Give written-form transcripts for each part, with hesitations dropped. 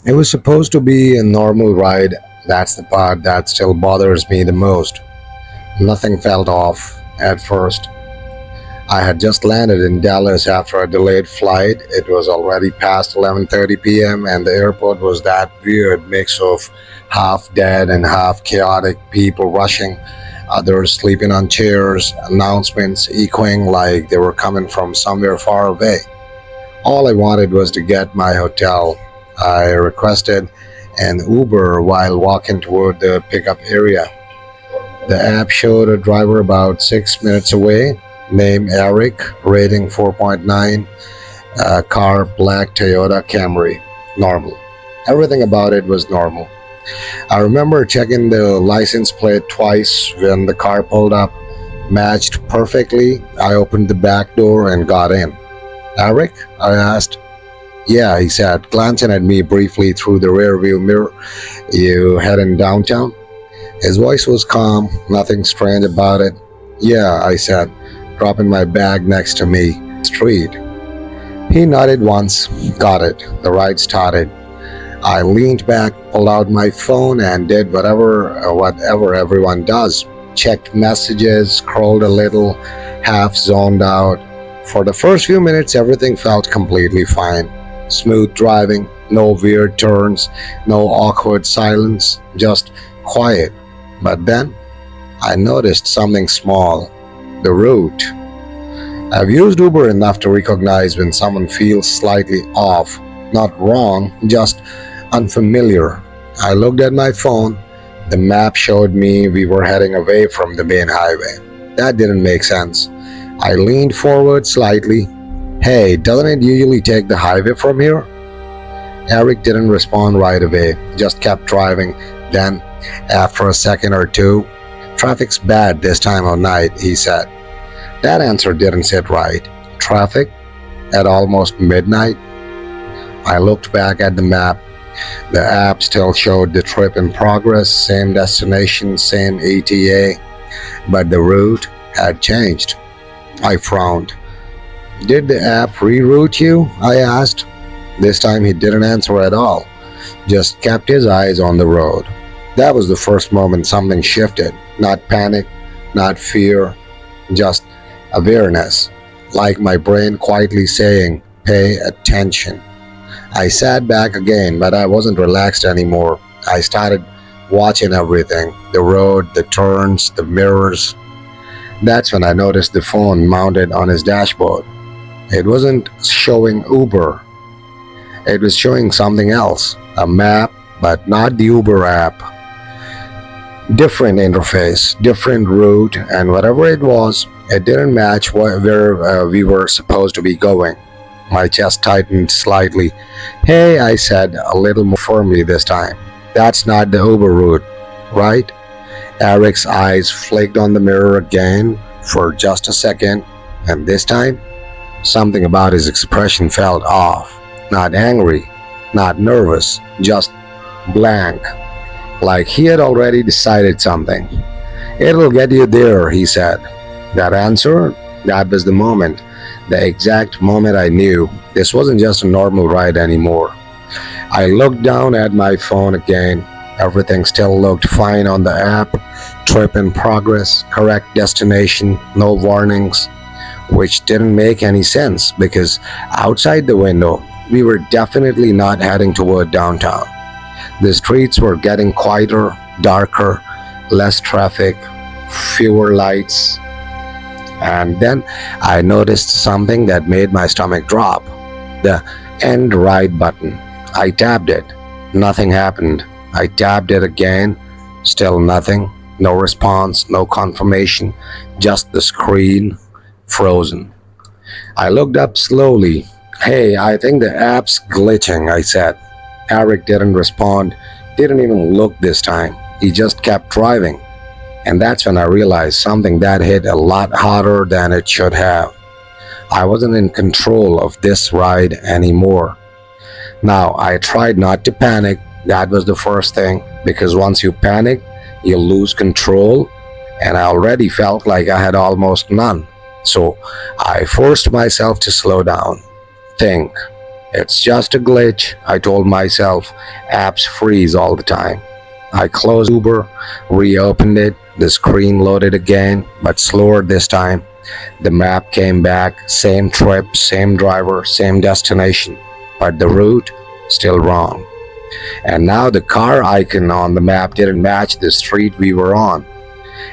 It was supposed to be a normal ride. That's the part that still bothers me the most. Nothing felt off at first. I had just landed in Dallas after a delayed flight. It was already past 11:30 p.m. and the airport was that weird mix of half dead and half chaotic, people rushing, others sleeping on chairs, announcements echoing like they were coming from somewhere far away. All I wanted was to get my hotel. I requested an Uber while walking toward the pickup area. The app showed a driver about 6 minutes away, name Eric, rating 4.9, car black Toyota Camry. Normal. Everything about it was normal. I remember checking the license plate twice when the car pulled up, matched perfectly. I opened the back door and got in. Eric? I asked. Yeah, he said, glancing at me briefly through the rearview mirror. You heading downtown? His voice was calm, nothing strange about it. Yeah, I said, dropping my bag next to me. Street. He nodded once. Got it. The ride started. I leaned back, pulled out my phone, and did whatever everyone does. Checked messages, scrolled a little, half zoned out. For the first few minutes, everything felt completely fine. Smooth driving, no weird turns, no awkward silence, just quiet. But then I noticed something small. The route. I've used Uber enough to recognize when someone feels slightly off. Not wrong, just unfamiliar. I looked at my phone. The map showed me we were heading away from the main highway. That didn't make sense. I leaned forward slightly. Hey, doesn't it usually take the highway from here? Eric didn't respond right away, just kept driving. Then, after a second or two, traffic's bad this time of night, he said. That answer didn't sit right. Traffic? At almost midnight? I looked back at the map. The app still showed the trip in progress, same destination, same ETA, but the route had changed. I frowned. Did the app reroute you? I asked. This time he didn't answer at all, just kept his eyes on the road. That was the first moment something shifted. Not panic, not fear, just awareness, like my brain quietly saying, pay attention. I sat back again, but I wasn't relaxed anymore. I started watching everything, the road, the turns, the mirrors. That's when I noticed the phone mounted on his dashboard. It wasn't showing Uber, it was showing something else, a map, but not the Uber app. Different interface, different route, and whatever it was, it didn't match where we were supposed to be going. My chest tightened slightly. Hey, I said, a little more firmly this time. That's not the Uber route, right? Eric's eyes flicked on the mirror again for just a second, and this time, something about his expression felt off. Not angry, not nervous, just blank, like he had already decided something. It'll get you there, he said. That answer, that was the moment, the exact moment I knew this wasn't just a normal ride anymore. I looked down at my phone again. Everything still looked fine on the app. Trip in progress, correct destination, no warnings, which didn't make any sense because outside the window, we were definitely not heading toward downtown. The streets were getting quieter, darker, less traffic, fewer lights. And then I noticed something that made my stomach drop. The end right button. I tapped it. Nothing happened. I tapped it again. Still nothing. No response, no confirmation. Just the screen frozen. I looked up slowly. Hey, I think the app's glitching, I said. Eric didn't respond, didn't even look this time. He just kept driving. And that's when I realized something that hit a lot harder than it should have. I wasn't in control of this ride anymore. Now, I tried not to panic. That was the first thing, because once you panic, you lose control, and I already felt like I had almost none. So I forced myself to slow down, think, It's just a glitch, I told myself. Apps freeze all the time. I closed Uber, reopened it, the screen loaded again, but slower this time. The map came back, same trip, same driver, same destination, but the route still wrong. And now the car icon on the map didn't match the street we were on.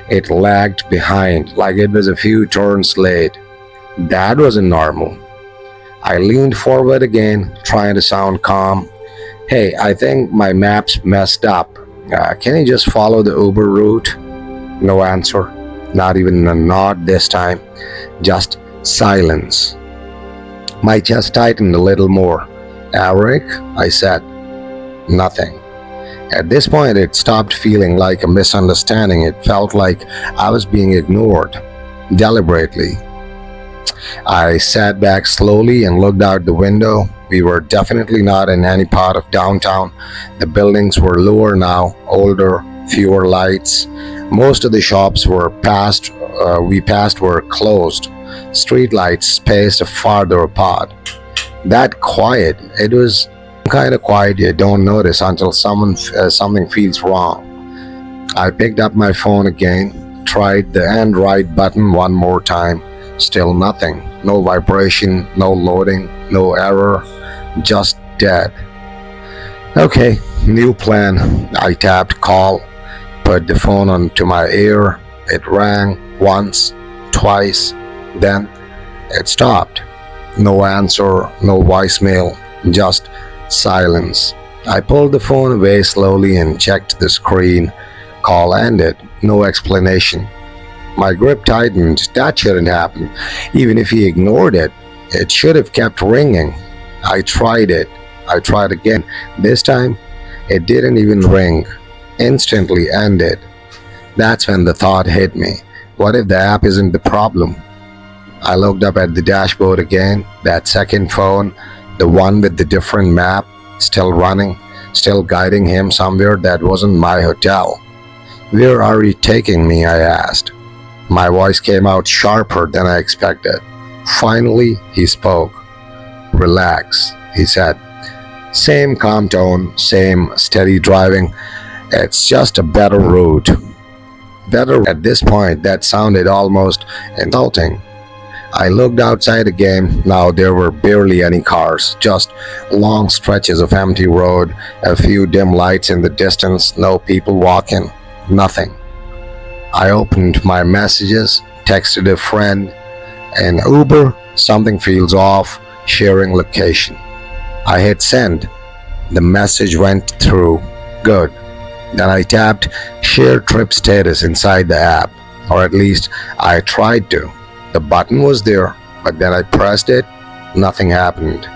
It lagged behind, like it was a few turns late. That wasn't normal. I leaned forward again, trying to sound calm. Hey, I think my map's messed up. Can you just follow the Uber route? No answer. Not even a nod this time. Just silence. My chest tightened a little more. Eric, I said. Nothing. At this point, it stopped feeling like a misunderstanding. It felt like I was being ignored. Deliberately. I sat back slowly and looked out the window. We were definitely not in any part of downtown. The buildings were lower now, older, fewer lights. Most of the shops we passed were closed. Street lights spaced farther apart. That quiet, it was kind of quiet you don't notice until something feels wrong. I picked up my phone again, tried the end right button one more time. Still nothing. No vibration, no loading, no error, just dead. Okay, new plan. I tapped call, put the phone onto my ear. It rang once, twice, then it stopped. No answer, no voicemail, just silence. I pulled the phone away slowly and checked the screen. Call ended, no explanation. My grip tightened. That shouldn't happen. Even if he ignored it, it should have kept ringing. I tried it. I tried again. This time, it didn't even ring. Instantly ended. That's when the thought hit me. What if the app isn't the problem? I looked up at the dashboard again. That second phone, the one with the different map, still running, still guiding him somewhere that wasn't my hotel. Where are you taking me? I asked. My voice came out sharper than I expected. Finally, he spoke. Relax, he said. Same calm tone, same steady driving. It's just a better route. Better at this point, that sounded almost insulting. I looked outside again. Now there were barely any cars, just long stretches of empty road, a few dim lights in the distance, no people walking, nothing. I opened my messages, texted a friend. In Uber, something feels off, sharing location. I hit send. The message went through. Good. Then I tapped share trip status inside the app, or at least I tried to. The button was there, but then I pressed it, nothing happened.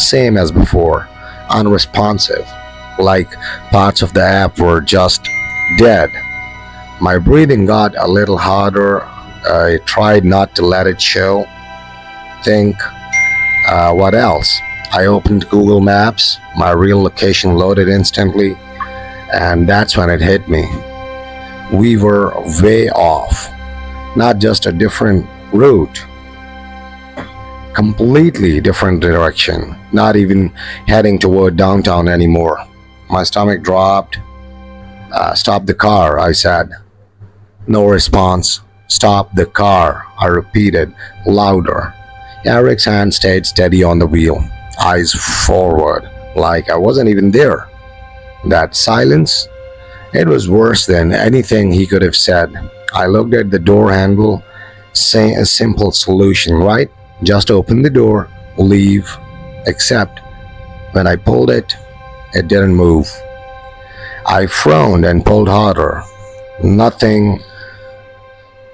Same as before, unresponsive, like parts of the app were just dead. My breathing got a little harder. I tried not to let it show. What else? I opened Google Maps. My real location loaded instantly, and that's when it hit me. We were way off. Not just a different route, completely different direction. Not even heading toward downtown anymore. My stomach dropped. Stop the car, I said. No response. Stop the car, I repeated, louder. Eric's hand stayed steady on the wheel, eyes forward, like I wasn't even there. That silence, it was worse than anything he could have said. I looked at the door handle, saying a simple solution, right? Just open the door, leave. Except when I pulled it, it didn't move. I frowned and pulled harder. Nothing.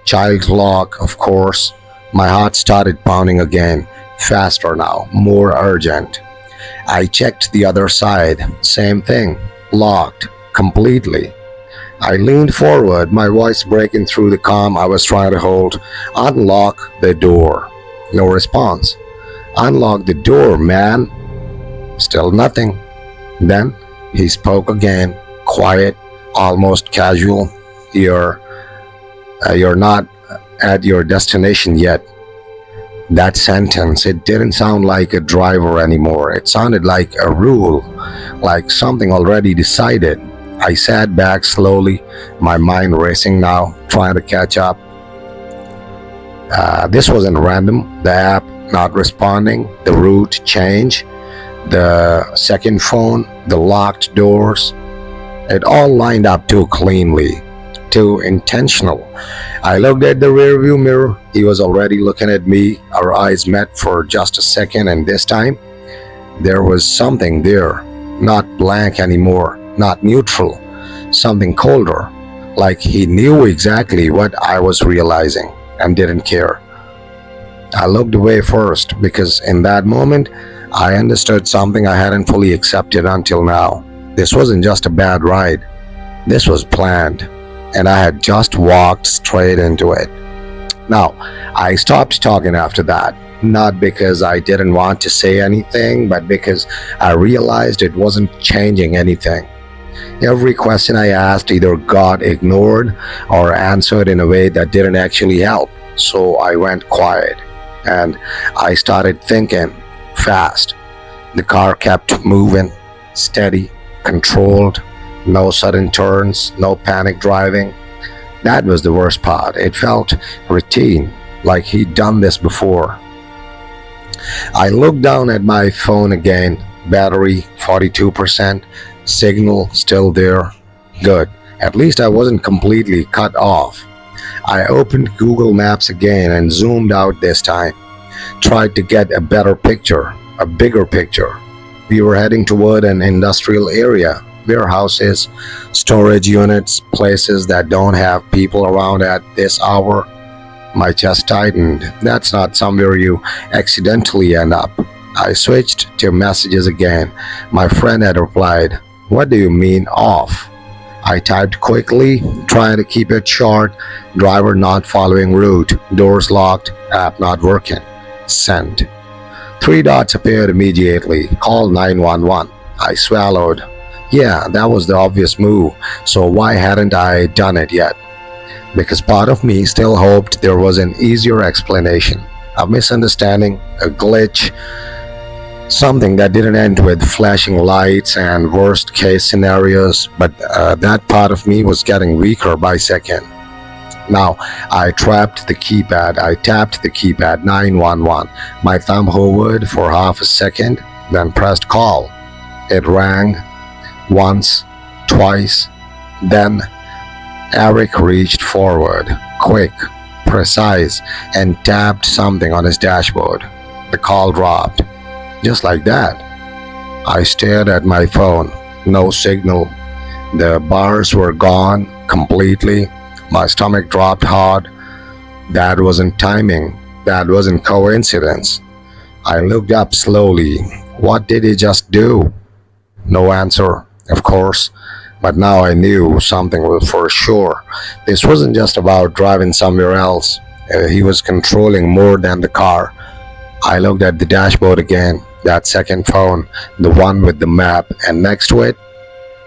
Child lock, of course. My heart started pounding again, faster now, more urgent. I checked the other side, same thing, locked, completely. I leaned forward, my voice breaking through the calm I was trying to hold. Unlock the door. No response. Unlock the door, man. Still nothing. Then he spoke again, quiet, almost casual. You're not at your destination yet. That sentence, it didn't sound like a driver anymore. It sounded like a rule, like something already decided. I sat back slowly, my mind racing now, trying to catch up. This wasn't random. The app not responding, the route change, the second phone, the locked doors. It all lined up too cleanly, too intentional. I looked at the rearview mirror. He was already looking at me. Our eyes met for just a second, and this time, there was something there. Not blank anymore, not neutral, something colder. Like he knew exactly what I was realizing and didn't care. I looked away first because in that moment, I understood something I hadn't fully accepted until now. This wasn't just a bad ride. This was planned, and I had just walked straight into it. Now, I stopped talking after that, not because I didn't want to say anything, but because I realized it wasn't changing anything. Every question I asked either got ignored or answered in a way that didn't actually help. So I went quiet and I started thinking fast. The car kept moving, steady, controlled, no sudden turns, no panic driving. That was the worst part. It felt routine, like he'd done this before. I looked down at my phone again. Battery 42%, signal still there. Good. At least I wasn't completely cut off. I opened Google Maps again and zoomed out this time. Tried to get a better picture, a bigger picture. We were heading toward an industrial area, warehouses, storage units, places that don't have people around at this hour. My chest tightened. That's not somewhere you accidentally end up. I switched to messages again. My friend had replied, "What do you mean off?" I typed quickly, trying to keep it short. Driver not following route. Doors locked. App not working. Send. Three dots appeared immediately. Call 911. I swallowed. Yeah, that was the obvious move. So why hadn't I done it yet? Because part of me still hoped there was an easier explanation. A misunderstanding, a glitch, something that didn't end with flashing lights and worst case scenarios, but that part of me was getting weaker by second. Now, I tapped the keypad 911. My thumb hovered for half a second, then pressed call. It rang once, twice, then Eric reached forward, quick, precise, and tapped something on his dashboard. The call dropped. Just like that. I stared at my phone. No signal. The bars were gone completely. My stomach dropped hard. That wasn't timing. That wasn't coincidence. I looked up slowly. What did he just do? No answer, of course. But now I knew something was for sure. This wasn't just about driving somewhere else. He was controlling more than the car. I looked at the dashboard again. That second phone, the one with the map, and next to it,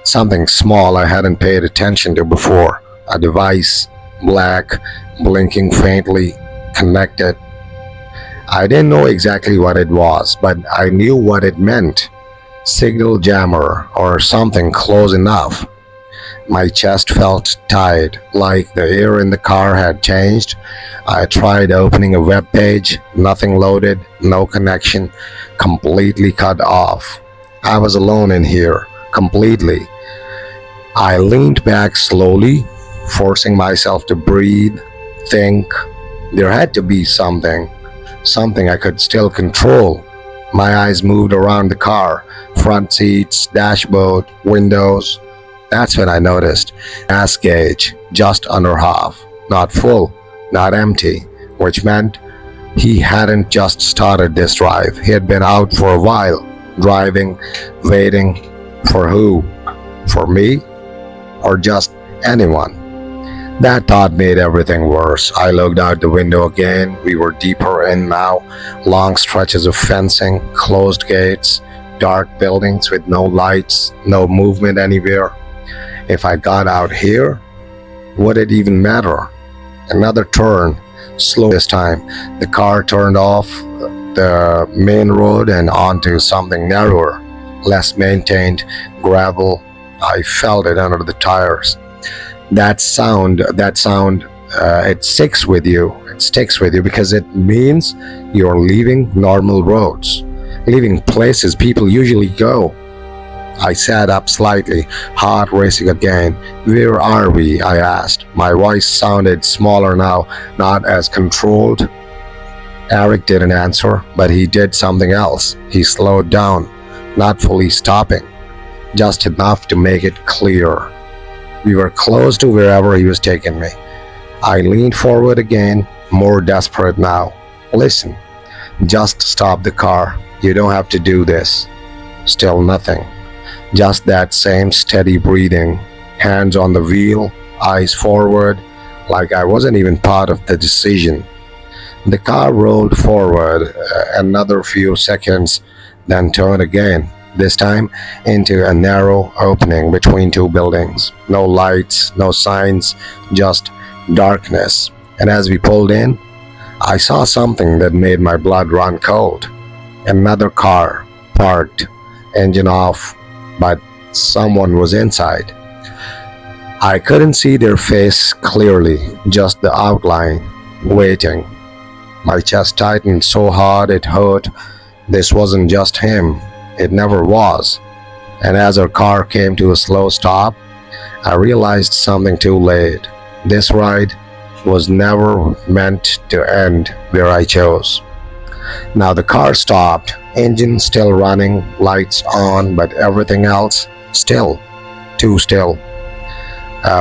something small I hadn't paid attention to before. A device, black, blinking faintly, connected. I didn't know exactly what it was, but I knew what it meant. Signal jammer or something close enough. My chest felt tight, like the air in the car had changed. I tried opening a web page, nothing loaded, no connection, completely cut off. I was alone in here, completely. I leaned back slowly, forcing myself to breathe, think. There had to be something I could still control. My eyes moved around the car, front seats, dashboard, windows. That's when I noticed gas gauge just under half, not full, not empty, which meant he hadn't just started this drive. He had been out for a while, driving, waiting. For who? For me? Or just anyone? That thought made everything worse. I looked out the window again. We were deeper in now. Long stretches of fencing, closed gates, dark buildings with no lights, no movement anywhere. If I got out here, would it even matter? Another turn, Slow this time. The car turned off the main road and onto something narrower, less maintained gravel. I felt it under the tires. That sound, it sticks with you. It sticks with you because it means you're leaving normal roads, leaving places people usually go. I sat up slightly, heart racing again. Where are we? I asked. My voice sounded smaller now, not as controlled. Eric didn't answer, but he did something else. He slowed down, not fully stopping, just enough to make it clear. We were close to wherever he was taking me. I leaned forward again, more desperate now. Listen, just stop the car. You don't have to do this. Still nothing. Just that same steady breathing, hands on the wheel, eyes forward, like I wasn't even part of the decision. The car rolled forward another few seconds, then turned again, this time into a narrow opening between two buildings. No lights, no signs, just darkness. And as we pulled in, I saw something that made my blood run cold. Another car, parked, engine off, but someone was inside. I couldn't see their face clearly, just the outline, waiting. My chest tightened so hard it hurt. This wasn't just him. It never was. And as our car came to a slow stop, I realized something too late. This ride was never meant to end where I chose. Now the car stopped, engine still running, lights on, but everything else still, too still.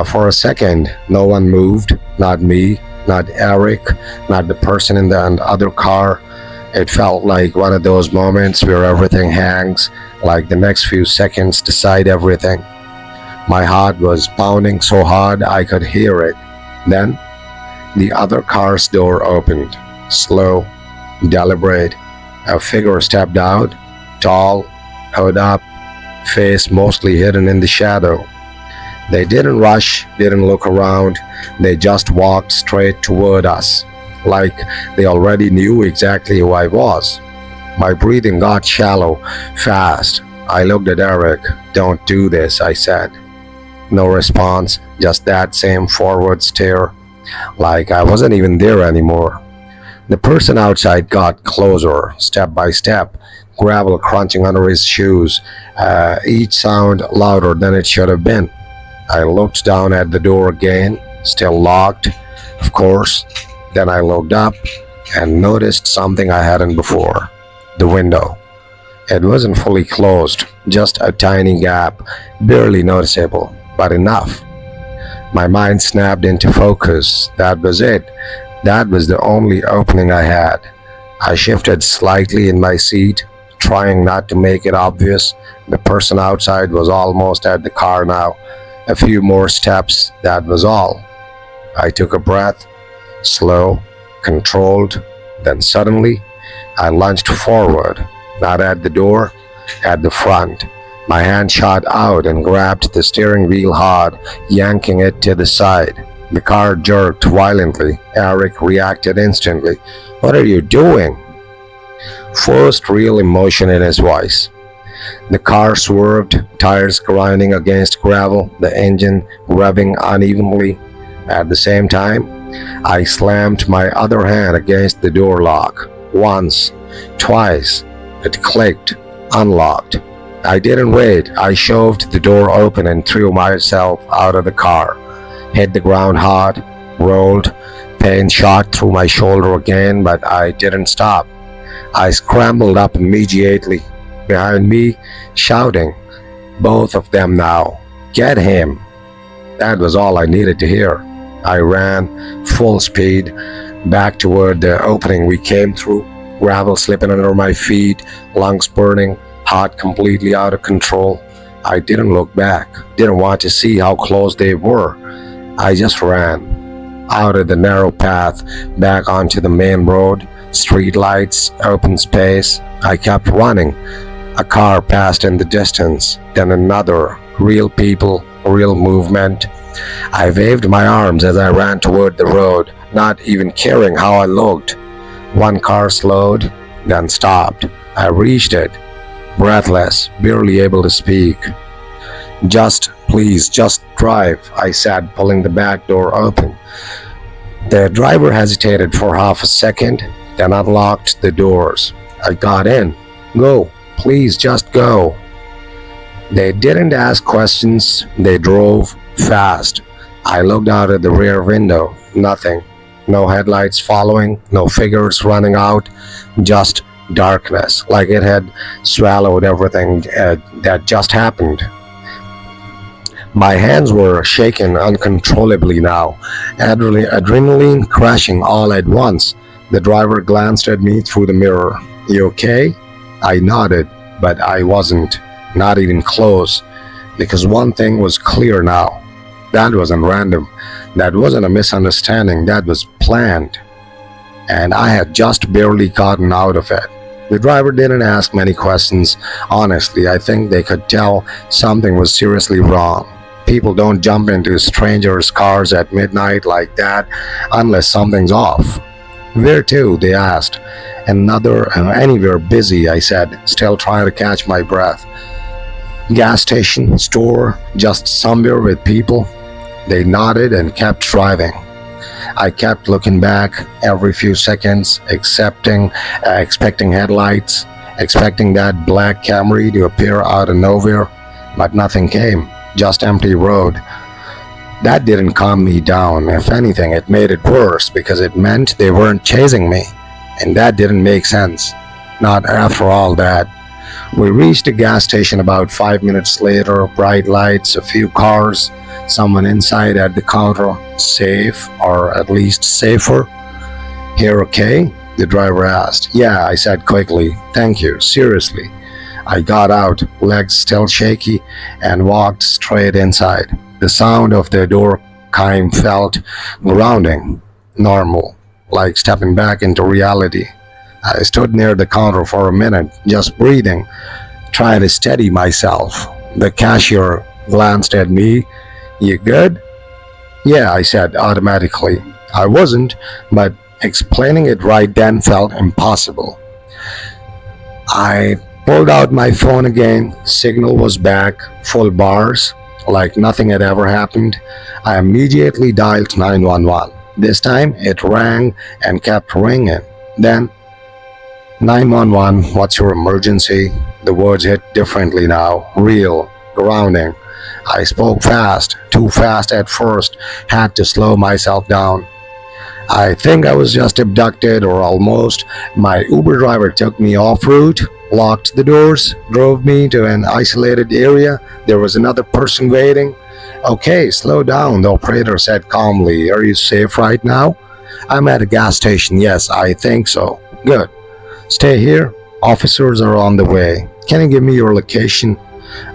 For a second, no one moved, not me, not Eric, not the person in the other car. It felt like one of those moments where everything hangs, like the next few seconds decide everything. My heart was pounding so hard I could hear it. Then, the other car's door opened, slow, deliberate. A figure stepped out, tall, hood up, face mostly hidden in the shadow. They didn't rush, didn't look around, they just walked straight toward us, like they already knew exactly who I was. My breathing got shallow, fast. I looked at Eric. "Don't do this," I said. No response, just that same forward stare, like I wasn't even there anymore. The person outside got closer, step by step, gravel crunching under his shoes, each sound louder than it should have been. I looked down at the door again, still locked, of course. Then I looked up and noticed something I hadn't before. The window. It wasn't fully closed, just a tiny gap, barely noticeable, but enough. My mind snapped into focus. That was it. That was the only opening I had. I shifted slightly in my seat, trying not to make it obvious. The person outside was almost at the car now. A few more steps, that was all. I took a breath, slow, controlled, then suddenly I lunged forward, not at the door, at the front. My hand shot out and grabbed the steering wheel hard, yanking it to the side. The car jerked violently. Eric reacted instantly. "What are you doing?" First real emotion in his voice. The car swerved, tires grinding against gravel, the engine revving unevenly. At the same time, I slammed my other hand against the door lock. Once, twice, it clicked, unlocked. I didn't wait. I shoved the door open and threw myself out of the car. Hit the ground hard, rolled. Pain shot through my shoulder again, but I didn't stop. I scrambled up immediately. Behind me, shouting, both of them now, "Get him!" That was all I needed to hear. I ran, full speed, back toward the opening we came through, gravel slipping under my feet, lungs burning, heart completely out of control. I didn't look back, didn't want to see how close they were. I just ran, out of the narrow path, back onto the main road, street lights, open space. I kept running. A car passed in the distance, then another. Real people, real movement. I waved my arms as I ran toward the road, not even caring how I looked. One car slowed, then stopped. I reached it, breathless, barely able to speak. Please, just drive, I said, pulling the back door open. The driver hesitated for half a second, then unlocked the doors. I got in. Go, please, just go. They didn't ask questions, they drove fast. I looked out at the rear window. Nothing. No headlights following, no figures running out, just darkness, like it had swallowed everything that just happened. My hands were shaking uncontrollably now, adrenaline crashing all at once. The driver glanced at me through the mirror. You okay? I nodded, but I wasn't, not even close, because one thing was clear now. That wasn't random. That wasn't a misunderstanding. That was planned. And I had just barely gotten out of it. The driver didn't ask many questions. Honestly, I think they could tell something was seriously wrong. People don't jump into strangers' cars at midnight like that unless something's off. Where to? They asked. Anywhere busy, I said, still trying to catch my breath. Gas station, store, just somewhere with people. They nodded and kept driving. I kept looking back every few seconds, expecting headlights, expecting that black Camry to appear out of nowhere, but nothing came, just empty road. That didn't calm me down. If anything, it made it worse because it meant they weren't chasing me, and that didn't make sense. Not after all that. We reached a gas station about 5 minutes later, bright lights, a few cars, someone inside at the counter, safe, or at least safer. Here okay? The driver asked. Yeah, I said quickly. Thank you, seriously. I got out, legs still shaky, and walked straight inside. The sound of the door chime felt grounding, normal, like stepping back into reality. I stood near the counter for a minute, just breathing, trying to steady myself. The cashier glanced at me. You good? Yeah, I said automatically. I wasn't, but explaining it right then felt impossible. I pulled out my phone again. Signal was back, full bars, like nothing had ever happened. I immediately dialed 911. This time it rang and kept ringing. Then, 911, what's your emergency? The words hit differently now, real, grounding. I spoke fast, too fast at first, had to slow myself down. I think I was just abducted or almost. My Uber driver took me off-route, locked the doors, drove me to an isolated area. There was another person waiting. Okay, slow down, the operator said calmly. Are you safe right now? I'm at a gas station, yes, I think so. Good. Stay here. Officers are on the way. Can you give me your location?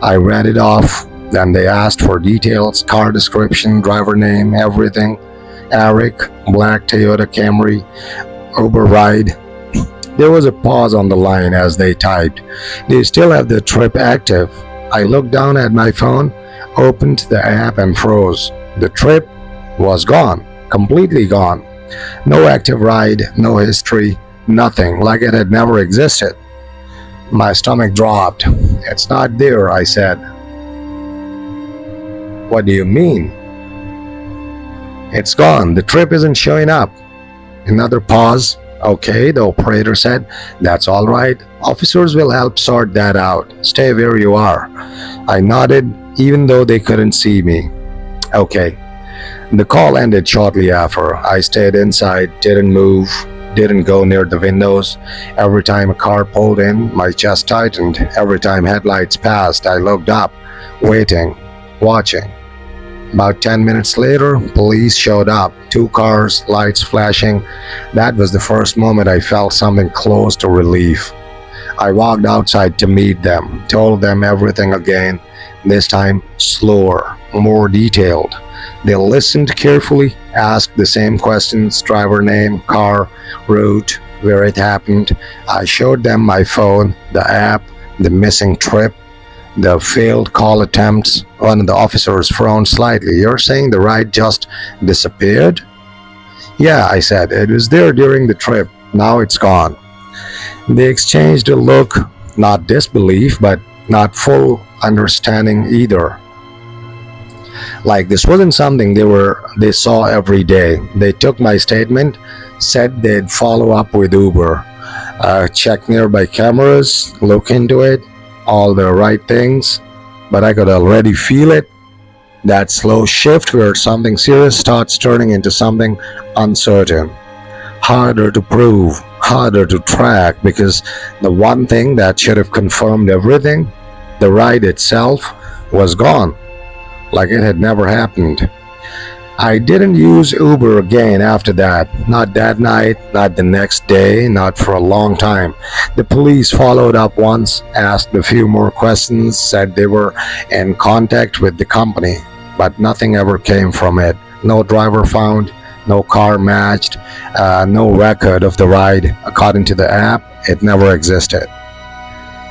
I read it off. Then they asked for details, car description, driver name, everything. Eric, black Toyota Camry, Uber ride. There was a pause on the line as they typed. Do you still have the trip active? I looked down at my phone, opened the app and froze. The trip was gone, completely gone. No active ride, no history, nothing, like it had never existed. My stomach dropped. It's not there, I said. What do you mean? It's gone. The trip isn't showing up. Another pause. Okay, the operator said. That's all right. Officers will help sort that out. Stay where you are. I nodded, even though they couldn't see me. Okay. The call ended shortly after. I stayed inside, didn't move, didn't go near the windows. Every time a car pulled in, my chest tightened. Every time headlights passed, I looked up, waiting, watching. About 10 minutes later, police showed up. 2 cars, lights flashing. That was the first moment I felt something close to relief. I walked outside to meet them, told them everything again, this time slower, more detailed. They listened carefully, asked the same questions, driver name, car, route, where it happened. I showed them my phone, the app, the missing trip, the failed call attempts. One of the officers frowned slightly. You're saying the ride just disappeared? Yeah, I said, it was there during the trip. Now it's gone. They exchanged a look, not disbelief, but not full understanding either. Like this wasn't something they saw every day. They took my statement, said they'd follow up with Uber, check nearby cameras, look into it, all the right things, but I could already feel it. That slow shift where something serious starts turning into something uncertain, harder to prove, harder to track because the one thing that should have confirmed everything, the ride itself, was gone, like it had never happened. I didn't use Uber again after that. Not that night, not the next day, not for a long time. The police followed up once, asked a few more questions, said they were in contact with the company, but nothing ever came from it. No driver found, no car matched, no record of the ride. According to the app, it never existed.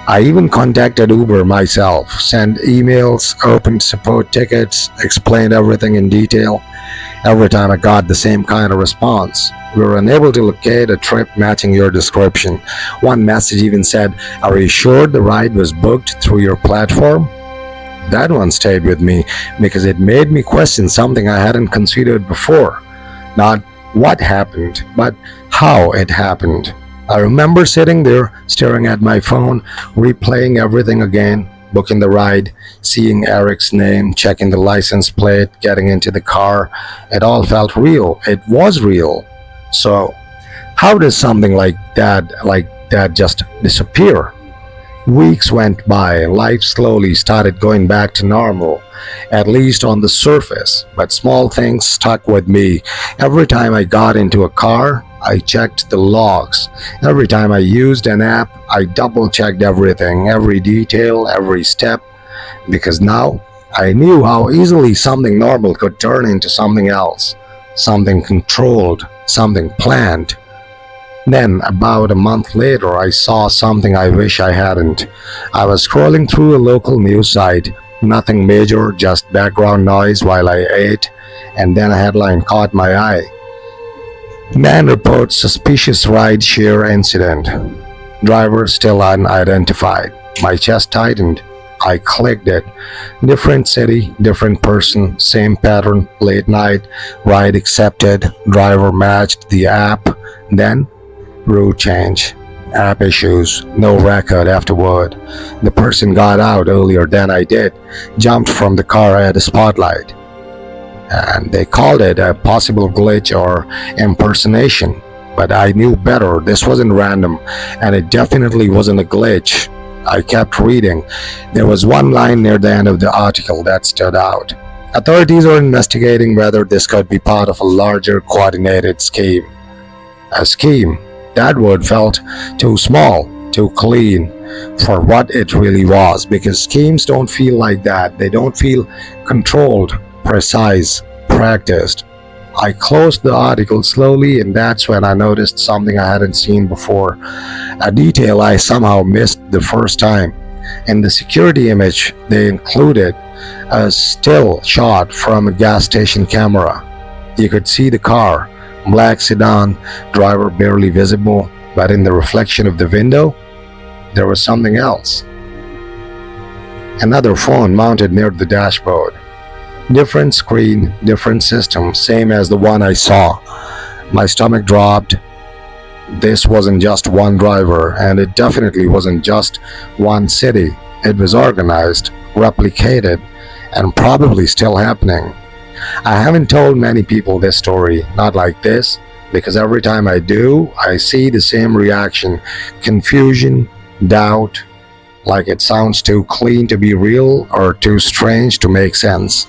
I even contacted Uber myself, sent emails, opened support tickets, explained everything in detail. Every time I got the same kind of response. We were unable to locate a trip matching your description. One message even said, "Are you sure the ride was booked through your platform?" That one stayed with me because it made me question something I hadn't considered before. Not what happened, but how it happened. I remember sitting there, staring at my phone, replaying everything again, booking the ride, seeing Eric's name, checking the license plate, getting into the car. It all felt real. It was real. So, how does something like that just disappear? Weeks went by, life slowly started going back to normal, at least on the surface, but small things stuck with me. Every time I got into a car, I checked the logs. Every time I used an app, I double checked everything, every detail, every step, because now I knew how easily something normal could turn into something else, something controlled, something planned. Then, about a month later, I saw something I wish I hadn't. I was scrolling through a local news site, nothing major, just background noise while I ate, and then a headline caught my eye. Man reports suspicious ride-share incident. Driver still unidentified. My chest tightened. I clicked it. Different city, different person, same pattern, late night, ride accepted, driver matched the app. Then, route change. App issues, no record afterward. The person got out earlier than I did, jumped from the car at a spotlight. And they called it a possible glitch or impersonation. But I knew better. This wasn't random, and it definitely wasn't a glitch. I kept reading. There was one line near the end of the article that stood out. Authorities are investigating whether this could be part of a larger coordinated scheme. A scheme. That word felt too small, too clean for what it really was, because schemes don't feel like that. They don't feel controlled, precise, practiced. I closed the article slowly, and that's when I noticed something I hadn't seen before, a detail I somehow missed the first time. In the security image, they included a still shot from a gas station camera. You could see the car, black sedan, driver barely visible, but in the reflection of the window, there was something else. Another phone mounted near the dashboard. Different screen, different system, same as the one I saw. My stomach dropped. This wasn't just one driver, and it definitely wasn't just one city. It was organized, replicated, and probably still happening. I haven't told many people this story, not like this, because every time I do, I see the same reaction: confusion, doubt, like it sounds too clean to be real or too strange to make sense.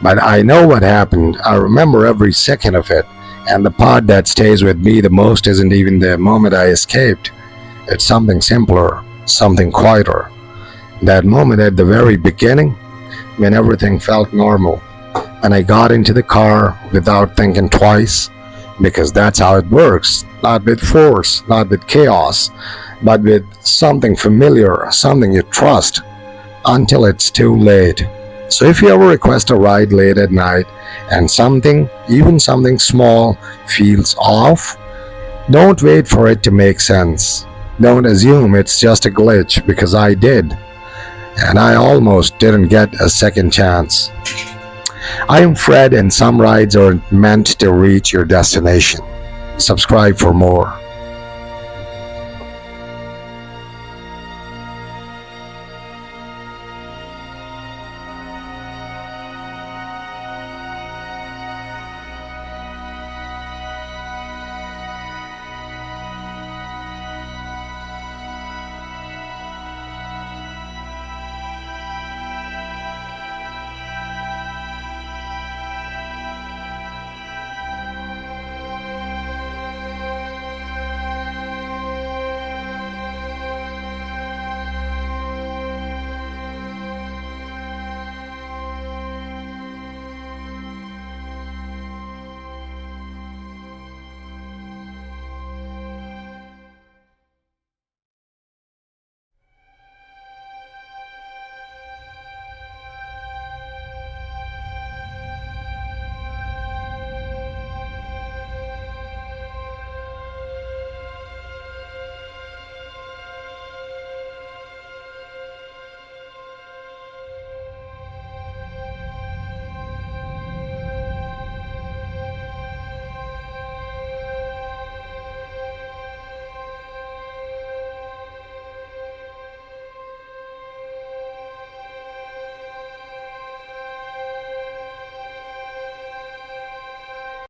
But I know what happened. I remember every second of it, and the part that stays with me the most isn't even the moment I escaped. It's something simpler, something quieter. That moment at the very beginning, when everything felt normal, and I got into the car without thinking twice, because that's how it works. Not with force, not with chaos, but with something familiar, something you trust, until it's too late. So if you ever request a ride late at night and even something small, feels off, don't wait for it to make sense. Don't assume it's just a glitch because I did, and I almost didn't get a second chance. I am Fred, and some rides are meant to reach your destination. Subscribe for more.